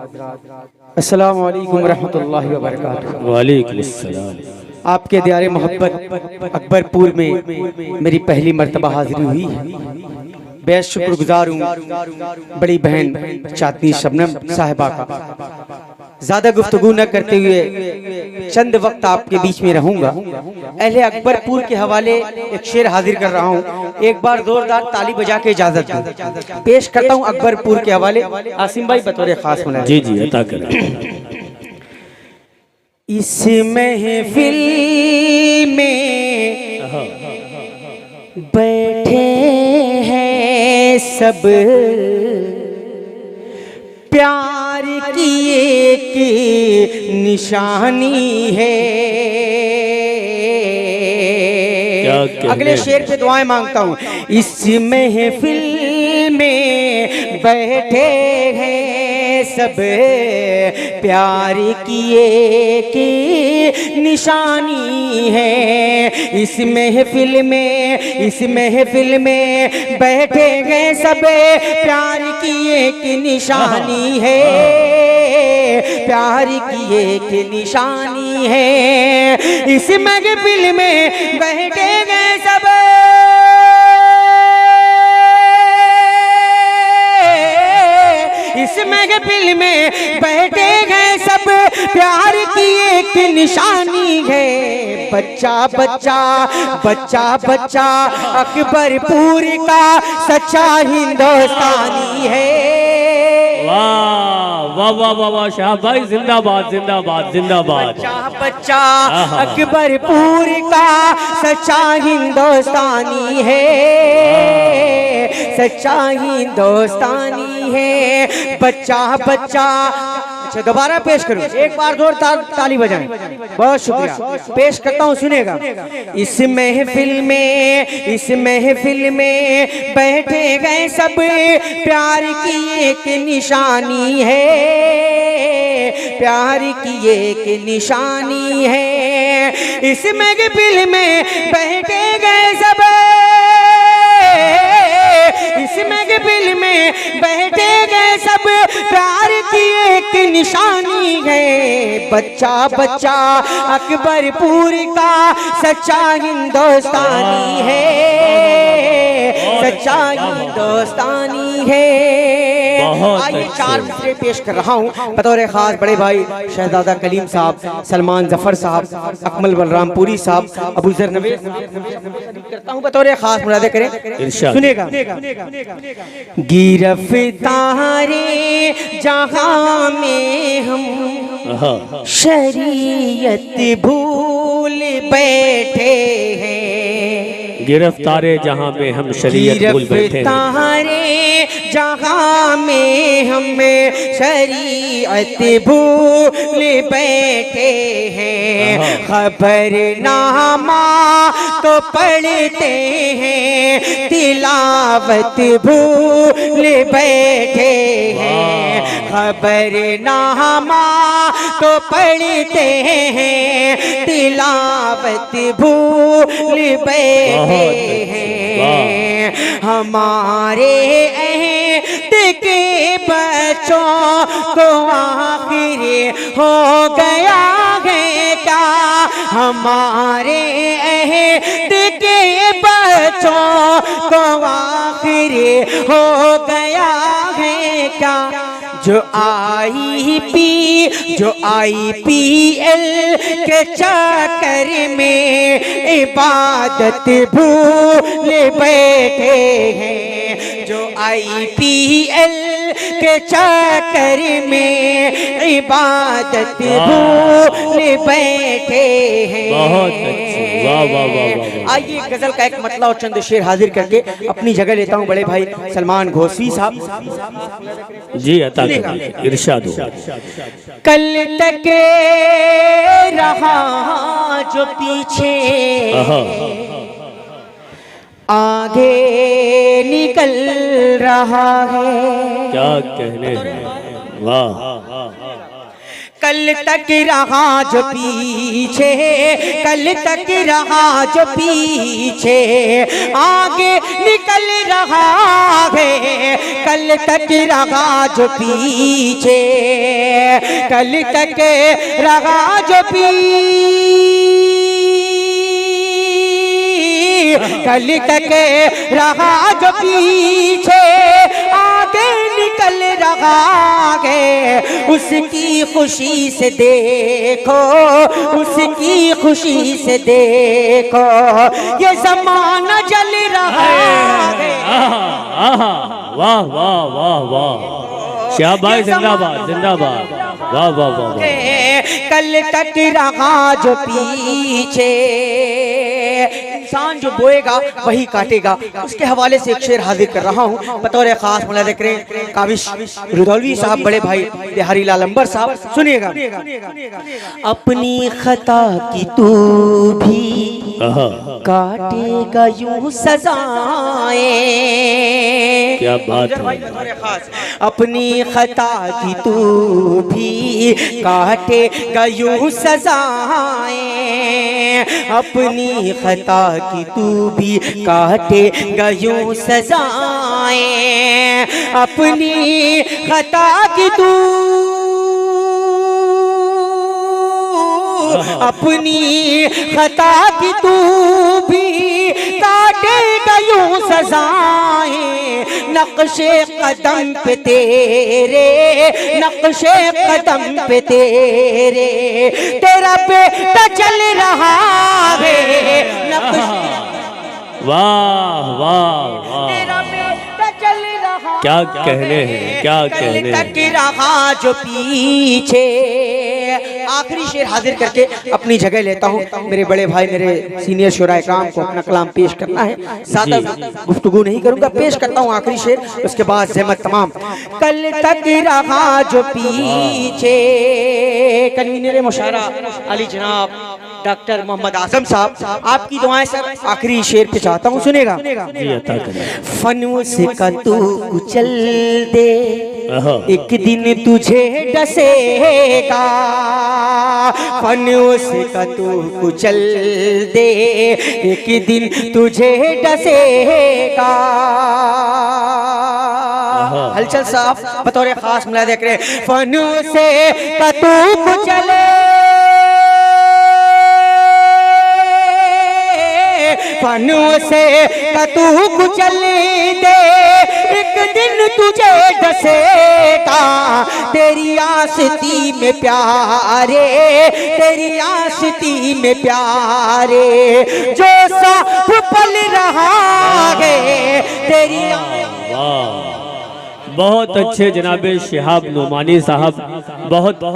अस्सलामु अलैकुम रहमतुल्लाहि व बरकातुहू। वालेकुम अस्सलाम। आपके दियारे मोहब्बत अकबरपुर में मेरी पहली मर्तबा हाजिरी हुई है। बेहद शुक्रगुजार हूँ बड़ी बहन चांदनी शबनम साहिबा का। ज्यादा गुफ्तगू न करते हुए चंद वक्त आपके बीच में रहूंगा। अहले अकबरपुर के हवाले एक शेर हाजिर कर रहा हूँ। एक बार जोरदार ताली बजा के इजाजत दो। पेश करता हूँ अकबरपुर के हवाले। आसिम भाई बतौर खास होना। जी जी अता करें। इस महफिल में बैठे हैं सब प्यार की एक निशानी है। अगले शेर पे दुआएं मांगता हूँ। इस महफिल में बैठे हैं सब प्यार की एक निशानी है। इस महफिल में बैठे गए सब प्यार की एक निशानी है। प्यार की एक निशानी है। इस महफिल में बैठे गए सब इस महफिल में बैठे गए सब प्यार की एक निशानी है। बच्चा बच्चा बच्चा बच्चा अकबरपुर का सच्चा हिंदुस्तानी है। वाह वाह वाह वाह वाह शाह भाई जिंदाबाद जिंदाबाद जिंदाबाद। बच्चा बच्चा अकबरपुर का सच्चा हिंदुस्तानी है। सच्चा हिंदुस्तानी है। बच्चा बच्चा। अच्छा दोबारा पेश करूं। एक बार जोर ताली बजाएं। बहुत शुक्रिया। पेश करता हूं सुनेगा। इस महफिल में बैठे गए सब प्यार की एक निशानी है। प्यार की एक निशानी है। इस महफिल में बैठे गए सब इस महफिल में बैठे गए सब प्यार की एक निशानी है। बच्चा बच्चा अकबरपुर का सच्चा हिंदुस्तानी है। सच्चा हिंदुस्तानी है। आइए चार मिसरे पेश कर रहा हूँ बतौर खास बड़े भाई शहजादा कलीम साहब, सलमान जफर साहब, अकमल बलरामपुरी साहब, अबू जर नवेद करता हूँ बतौर खास मुरादे करें। सुनेगा। गिरफ्तारे जहां में हम शरीयत भूल बैठे हैं। गिरफ्तारे जहां में हम शरीयत भूल बैठे हैं। गिरफ्तारे जहां में हम शरीयत भूल बैठे हैं। खबरनामा तो पढ़ते हैं तिलावत भूल बैठे हैं। खबरनामा तो पढ़ते हैं तिलावत भूल बैठे हैं। हमारे अहद के बच्चों को आखिर हो गया है क्या। हमारे अहद के बच्चों को आखिर हो गया है क्या। जो IPL के चक्कर में इबादत भूल बैठे हैं। जो IPL के चक्कर में इबादत भूल बैठे हैं। बहुत अच्छे। वाह वाह वाह। आइए गजल का एक मतला और चंद शेर हाजिर करके अपनी जगह लेता हूँ बड़े भाई सलमान घोसी साहब। जी अता करें। इरशाद हो। कल तक रहा जो पीछे आगे निकल रहा है। क्या कहने हैं। वाह। कल तक रहा जो पीछे, कल तक रहा जो पीछे, आगे निकल रहा है। कल तक रहा जो पीछे, कल तक रहा जो पी, कल तक रहा जो पीछे आगे निकल रहा है, उसकी खुशी से देखो, उसकी खुशी से देखो, ये ज़माना जल रहा है। वाह वाह वाह वाह, शाहबाज जिंदाबाद जिंदाबाद, वाह वाह वाह। कल तक रहा जो पीछे, इंसान जो बोएगा वही काटेगा, उसके हवाले से एक शेर हाजिर कर रहा हूँ बतौर खास मुलाहिज़ा करें काविश रुदौलवी साहब, बड़े भाई बिहारी लाल अंबर साहब, सुनिएगा। अपनी खता की तू भी काटेगा यूं सजाएं, क्या बात है। अपनी खता की तू भी काटेगा यूं सजाएं, अपनी खता की तू भी काटेगा यूं सजाएं, अपनी खता की तू, अपनी खता की तू भी काटेगा यूं सजाएं, नक्शे कदम पे तेरे, नक्शे कदम पे तेरे, तेरा बेटा चल रहा है, नक्शे वाह वाह वाह, तेरा बेटा चल रहा, क्या कहने हैं, क्या कहने हैं। तक रहा जो पीछे। आखिरी शेर हाजिर करके अपनी जगह लेता हूँ। मेरे बड़े भाई, मेरे सीनियर शुरा इकराम को अपना कलाम पेश करना है, ज़्यादा गुफ्तगू नहीं करूँगा, पेश करता हूँ आखिरी शेर, उसके बाद ज़हमत तमाम। कल तक रहा जो पीछे, कन्वीनर मुशारा अली जनाब डॉक्टर मोहम्मद आजम साहब, आपकी दुआएं सर आखिरी शेर पे चाहता हूँ, सुनेगा। फनूस का तू कुचल दे, एक दिन तुझे डसेगा, फनूस का तू कुचल दे, एक दिन तुझे डसेगा। हलचल साहब बतौर खास मुलाहिज़ा करें, फनूस का तू कुचले, फनूस का तू कुचल दे, एक दिन तुझे डसेगा, तेरी आस्ती में प्यारे, तेरी आस्ती में प्यारे, जो साफ पल रहा है तेरी। बहुत अच्छे जनाबे शिहाब नोमानी साहब, बहुत बहुत